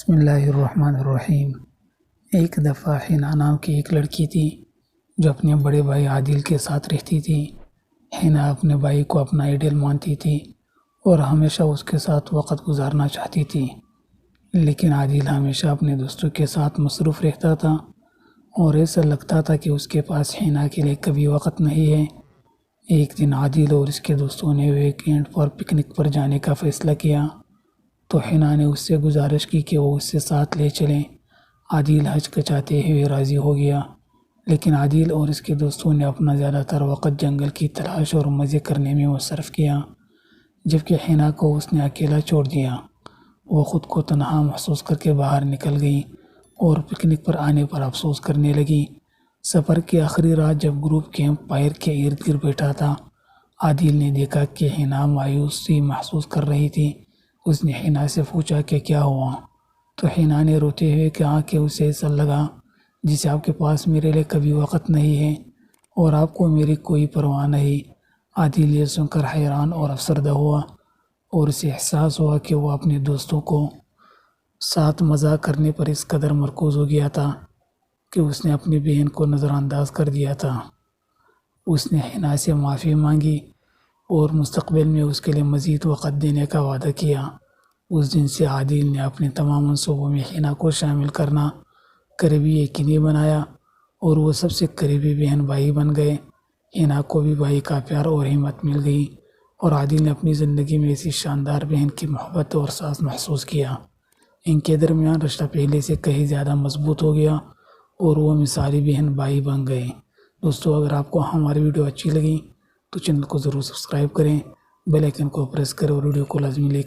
بسم اللہ الرحمن الرحیم۔ ایک دفعہ حنا نام کی ایک لڑکی تھی جو اپنے بڑے بھائی عادل کے ساتھ رہتی تھی۔ حنا اپنے بھائی کو اپنا آئیڈیل مانتی تھی اور ہمیشہ اس کے ساتھ وقت گزارنا چاہتی تھی، لیکن عادل ہمیشہ اپنے دوستوں کے ساتھ مصروف رہتا تھا اور ایسا لگتا تھا کہ اس کے پاس حنا کے لیے کبھی وقت نہیں ہے۔ ایک دن عادل اور اس کے دوستوں نے ویکینڈ پر پکنک پر جانے کا فیصلہ کیا تو حنا نے اس سے گزارش کی کہ وہ اس سے ساتھ لے چلیں۔ عادل ہچکچاتے ہوئے راضی ہو گیا، لیکن عادل اور اس کے دوستوں نے اپنا زیادہ تر وقت جنگل کی تلاش اور مزے کرنے میں صرف کیا، جبکہ حنا کو اس نے اکیلا چھوڑ دیا۔ وہ خود کو تنہا محسوس کر کے باہر نکل گئی اور پکنک پر آنے پر افسوس کرنے لگی۔ سفر کی آخری رات جب گروپ کیمپ فائر کے ارد گرد بیٹھا تھا، عادل نے دیکھا کہ حنا مایوسی محسوس کر رہی تھی۔ اس نے حنا سے پوچھا کہ کیا ہوا، تو حنا نے روتے ہوئے کہا کہ اسے ایسا لگا جسے آپ کے پاس میرے لیے کبھی وقت نہیں ہے اور آپ کو میری کوئی پرواہ نہیں۔ عادل یہ سن کر حیران اور افسردہ ہوا اور اسے احساس ہوا کہ وہ اپنے دوستوں کو ساتھ مزاح کرنے پر اس قدر مرکوز ہو گیا تھا کہ اس نے اپنی بہن کو نظر انداز کر دیا تھا۔ اس نے حنا سے معافی مانگی اور مستقبل میں اس کے لیے مزید وقت دینے کا وعدہ کیا۔ اس دن سے عادل نے اپنے تمام منصوبوں میں حنا کو شامل کرنا قریبی یقینی بنایا اور وہ سب سے قریبی بہن بھائی بن گئے۔ حنا کو بھی بھائی کا پیار اور ہمت مل گئی اور عادل نے اپنی زندگی میں ایسی شاندار بہن کی محبت اور ساتھ محسوس کیا۔ ان کے درمیان رشتہ پہلے سے کہیں زیادہ مضبوط ہو گیا اور وہ مثالی بہن بھائی بن گئے۔ دوستو، اگر آپ کو ہماری ویڈیو اچھی لگی تو چینل کو ضرور سبسکرائب کریں، بیل آئیکن کو پریس کریں اور ویڈیو کو لازمی لائک